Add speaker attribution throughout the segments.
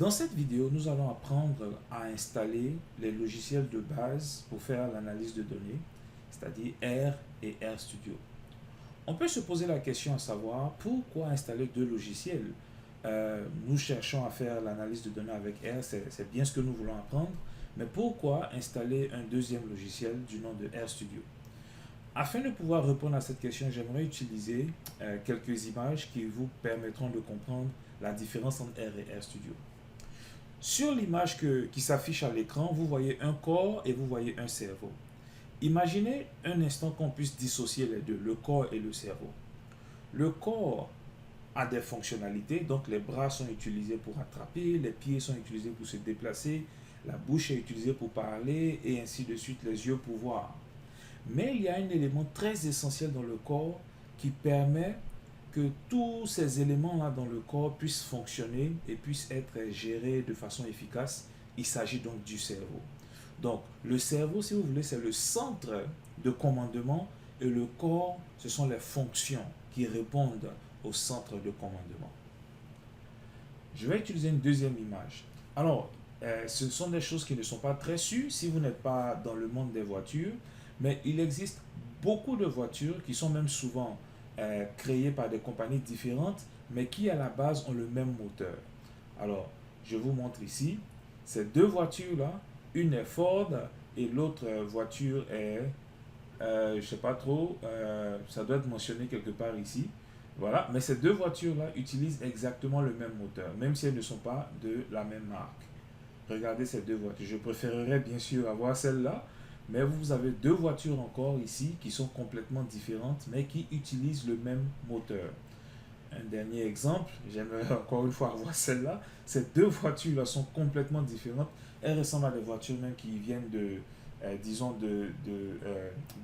Speaker 1: Dans cette vidéo, nous allons apprendre à installer les logiciels de base pour faire l'analyse de données, c'est-à-dire R et RStudio. On peut se poser la question à savoir pourquoi installer deux logiciels. Nous cherchons à faire l'analyse de données avec R, c'est bien ce que nous voulons apprendre, mais pourquoi installer un deuxième logiciel du nom de RStudio? Afin de pouvoir répondre à cette question, j'aimerais utiliser quelques images qui vous permettront de comprendre la différence entre R et RStudio. Sur l'image qui s'affiche à l'écran, vous voyez un corps et vous voyez un cerveau. Imaginez un instant qu'on puisse dissocier les deux, le corps et le cerveau. Le corps a des fonctionnalités, donc les bras sont utilisés pour attraper, les pieds sont utilisés pour se déplacer, la bouche est utilisée pour parler et ainsi de suite, les yeux pour voir. Mais il y a un élément très essentiel dans le corps qui permet que tous ces éléments-là dans le corps puissent fonctionner et puissent être gérés de façon efficace. Il s'agit donc du cerveau. Donc, le cerveau, si vous voulez, c'est le centre de commandement et le corps, ce sont les fonctions qui répondent au centre de commandement. Je vais utiliser une deuxième image. Alors, ce sont des choses qui ne sont pas très sûres si vous n'êtes pas dans le monde des voitures, mais il existe beaucoup de voitures qui sont même souvent créées par des compagnies différentes, mais qui à la base ont le même moteur. Alors, je vous montre ici, ces deux voitures-là, une est Ford et l'autre voiture est, je ne sais pas trop, ça doit être mentionné quelque part ici. Voilà, mais ces deux voitures-là utilisent exactement le même moteur, même si elles ne sont pas de la même marque. Regardez ces deux voitures. Je préférerais bien sûr avoir celle-là, mais vous avez deux voitures encore ici qui sont complètement différentes, mais qui utilisent le même moteur. Un dernier exemple, j'aimerais encore une fois avoir celle-là. Ces deux voitures-là sont complètement différentes. Elles ressemblent à des voitures même qui viennent disons,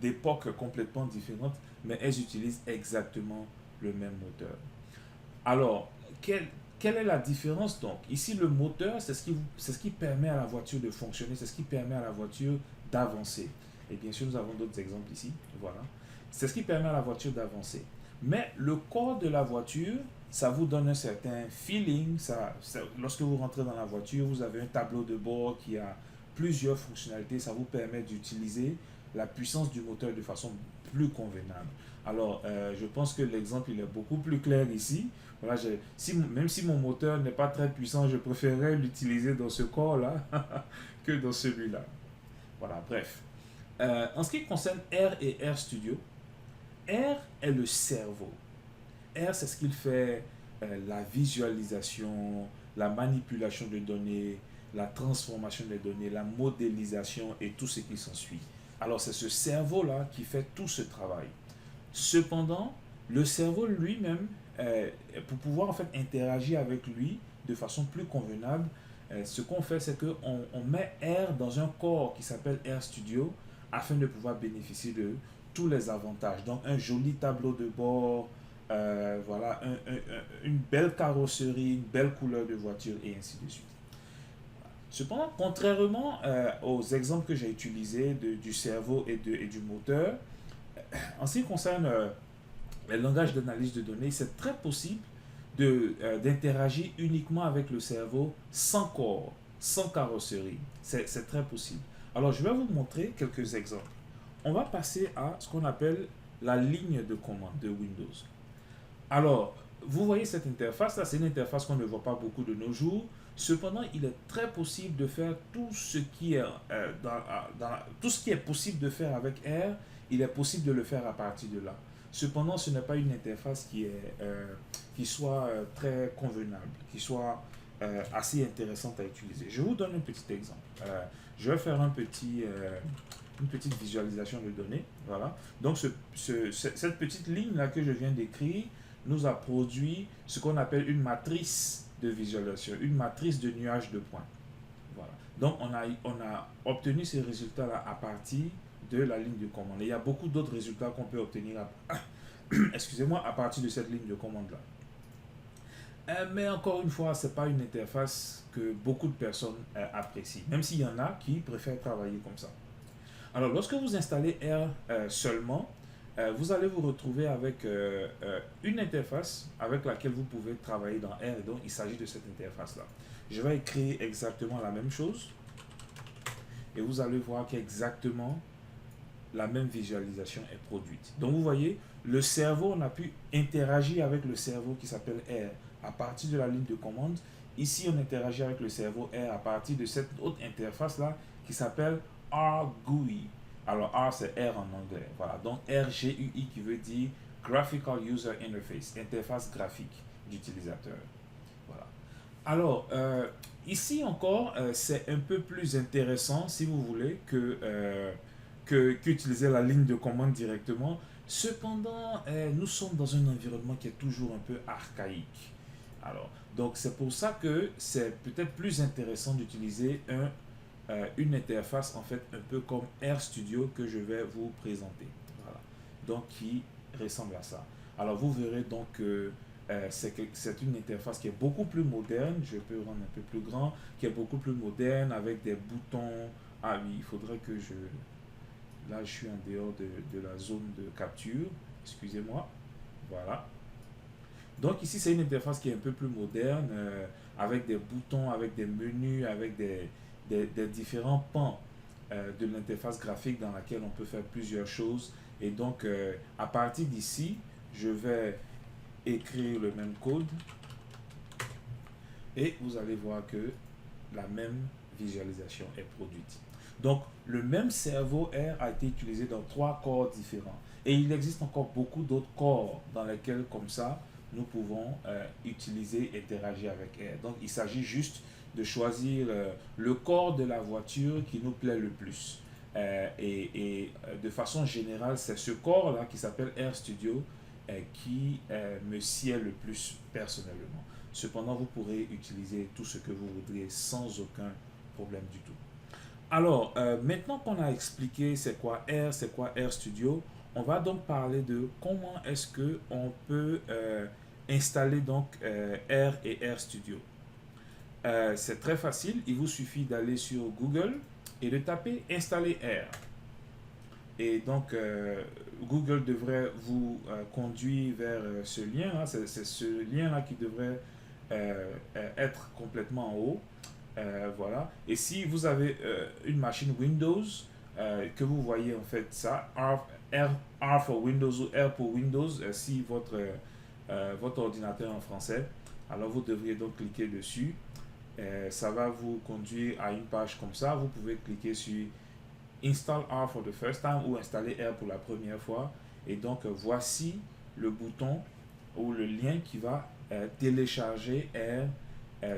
Speaker 1: d'époques complètement différentes, mais elles utilisent exactement le même moteur. Alors, quelle est la différence donc? Ici, le moteur, c'est ce qui permet à la voiture de fonctionner, c'est ce qui permet à la voiture d'avancer. Et bien sûr, nous avons d'autres exemples ici. Voilà. C'est ce qui permet à la voiture d'avancer. Mais le corps de la voiture, ça vous donne un certain feeling. Lorsque vous rentrez dans la voiture, vous avez un tableau de bord qui a plusieurs fonctionnalités. Ça vous permet d'utiliser la puissance du moteur de façon plus convenable. Alors, je pense que l'exemple il est beaucoup plus clair ici. Voilà, même si mon moteur n'est pas très puissant, je préférerais l'utiliser dans ce corps-là que dans celui-là. Voilà, bref. En ce qui concerne R et RStudio, R est le cerveau. R, c'est ce qu'il fait, la visualisation, la manipulation de données, la transformation des données, la modélisation et tout ce qui s'ensuit. Alors, c'est ce cerveau-là qui fait tout ce travail. Cependant, le cerveau lui-même, pour pouvoir en fait interagir avec lui de façon plus convenable, ce qu'on fait, c'est qu'on met R dans un corps qui s'appelle RStudio afin de pouvoir bénéficier de tous les avantages. Donc, un joli tableau de bord, voilà, une belle carrosserie, une belle couleur de voiture et ainsi de suite. Cependant, contrairement aux exemples que j'ai utilisés du cerveau et du moteur, en ce qui concerne les langages d'analyse de données, c'est très possible d'interagir uniquement avec le cerveau sans corps, sans carrosserie. C'est très possible. Alors, je vais vous montrer quelques exemples. On va passer à ce qu'on appelle la ligne de commande de Windows. Alors, vous voyez cette interface-là, c'est une interface qu'on ne voit pas beaucoup de nos jours. Cependant, il est très possible de faire tout ce qui est, tout ce qui est possible de faire avec R, il est possible de le faire à partir de là. Cependant, ce n'est pas une interface qui soit très convenable, qui soit assez intéressante à utiliser. Je vous donne un petit exemple. Je vais faire une petite visualisation de données. Voilà. Donc, cette petite ligne-là que je viens d'écrire nous a produit ce qu'on appelle une matrice de visualisation, une matrice de nuages de points. Voilà. Donc, on a obtenu ces résultats-là à partir de la ligne de commande. Et il y a beaucoup d'autres résultats qu'on peut obtenir excusez-moi, à partir de cette ligne de commande-là. Mais encore une fois, ce n'est pas une interface que beaucoup de personnes apprécient, même s'il y en a qui préfèrent travailler comme ça. Alors, lorsque vous installez R seulement, vous allez vous retrouver avec une interface avec laquelle vous pouvez travailler dans R. Et donc, il s'agit de cette interface-là. Je vais écrire exactement la même chose. Et vous allez voir qu'exactement la même visualisation est produite. Donc, vous voyez, le cerveau, on a pu interagir avec le cerveau qui s'appelle R à partir de la ligne de commande. Ici, on interagit avec le cerveau R à partir de cette autre interface-là qui s'appelle RGUI. Alors, R, c'est R en anglais. Voilà. Donc, RGUI qui veut dire Graphical User Interface, interface graphique d'utilisateur. Voilà. Alors, ici encore, c'est un peu plus intéressant, si vous voulez, qu'utiliser la ligne de commande directement. Cependant, nous sommes dans un environnement qui est toujours un peu archaïque. Alors, donc c'est pour ça que c'est peut-être plus intéressant d'utiliser une interface en fait un peu comme RStudio que je vais vous présenter. Voilà. Donc qui ressemble à ça. Alors vous verrez donc que c'est une interface qui est beaucoup plus moderne. Je peux rendre un peu plus grand, qui est beaucoup plus moderne avec des boutons. Ah oui, il faudrait que je... Là, je suis en dehors de la zone de capture. Excusez-moi. Voilà. Donc ici, c'est une interface qui est un peu plus moderne, avec des boutons, avec des menus, avec des différents pans de l'interface graphique dans laquelle on peut faire plusieurs choses. Et donc, à partir d'ici, je vais écrire le même code et vous allez voir que la même visualisation est produite. Donc, le même cerveau R a été utilisé dans 3 corps différents. Et il existe encore beaucoup d'autres corps dans lesquels, comme ça, nous pouvons utiliser, interagir avec R. Donc, il s'agit juste de choisir le corps de la voiture qui nous plaît le plus. De façon générale, c'est ce corps-là qui s'appelle RStudio qui me sied le plus personnellement. Cependant, vous pourrez utiliser tout ce que vous voudrez sans aucun problème du tout. Alors, maintenant qu'on a expliqué c'est quoi R, c'est quoi RStudio, on va donc parler de comment est-ce que on peut installer donc R et RStudio. C'est très facile, il vous suffit d'aller sur Google et de taper installer R. Et donc, Google devrait vous conduire vers ce lien. C'est ce lien-là qui devrait être complètement en haut. Voilà. Et si vous avez une machine Windows, que vous voyez en fait ça, R for Windows ou R pour Windows, si votre ordinateur est en français, alors vous devriez donc cliquer dessus. Ça va vous conduire à une page comme ça. Vous pouvez cliquer sur Install R for the first time ou installer R pour la première fois. Et donc, voici le bouton ou le lien qui va télécharger R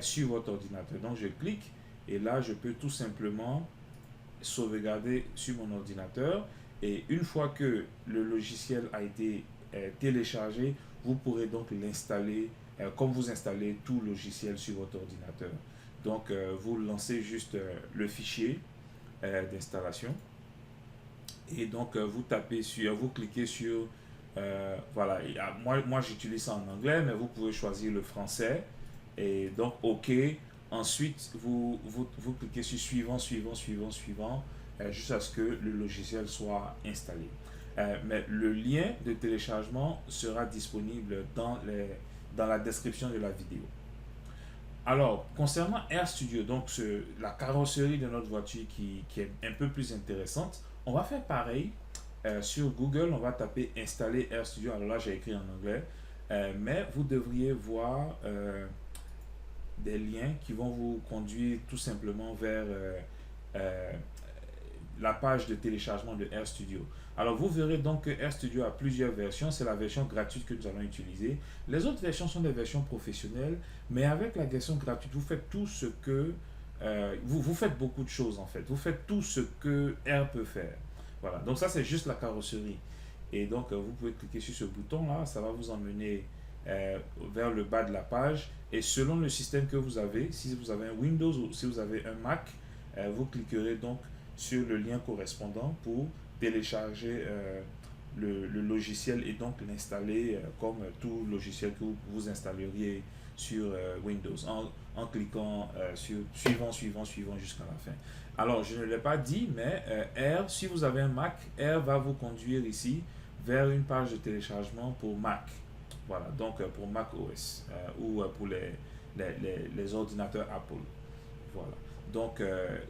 Speaker 1: sur votre ordinateur. Donc, je clique et là, je peux tout simplement sauvegarder sur mon ordinateur. Et une fois que le logiciel a été téléchargé, vous pourrez donc l'installer comme vous installez tout logiciel sur votre ordinateur. Donc, vous lancez juste le fichier d'installation et donc vous tapez sur, vous cliquez sur voilà, moi j'utilise ça en anglais, mais vous pouvez choisir le français et donc OK. Ensuite vous cliquez sur suivant jusqu'à ce que le logiciel soit installé. Mais le lien de téléchargement sera disponible dans la description de la vidéo. Alors, concernant RStudio, donc la carrosserie de notre voiture qui est un peu plus intéressante, on va faire pareil. Sur Google, on va taper installer RStudio. Alors là, j'ai écrit en anglais. Mais vous devriez voir des liens qui vont vous conduire tout simplement vers la page de téléchargement de RStudio. Alors vous verrez donc que RStudio a plusieurs versions. C'est la version gratuite que nous allons utiliser. Les autres versions sont des versions professionnelles, mais avec la version gratuite, vous faites tout ce que... vous faites beaucoup de choses en fait. Vous faites tout ce que R peut faire. Voilà, donc ça c'est juste la carrosserie. Et donc vous pouvez cliquer sur ce bouton là, ça va vous emmener vers le bas de la page. Et selon le système que vous avez, si vous avez un Windows ou si vous avez un Mac, vous cliquerez donc sur le lien correspondant pour télécharger le logiciel et donc l'installer comme tout logiciel que vous installeriez sur Windows en cliquant sur suivant jusqu'à la fin. Alors, je ne l'ai pas dit, mais R, si vous avez un Mac, R va vous conduire ici vers une page de téléchargement pour Mac. Voilà, donc pour Mac OS ou pour les ordinateurs Apple. Voilà. Donc,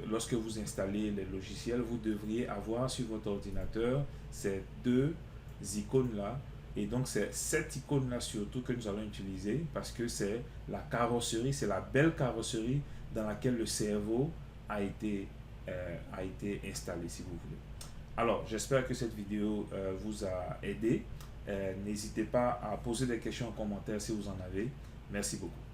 Speaker 1: lorsque vous installez les logiciels, vous devriez avoir sur votre ordinateur ces deux icônes-là. Et donc, c'est cette icône-là surtout que nous allons utiliser parce que c'est la carrosserie, c'est la belle carrosserie dans laquelle le cerveau a été installé, si vous voulez. Alors, j'espère que cette vidéo vous a aidé. N'hésitez pas à poser des questions en commentaire si vous en avez. Merci beaucoup.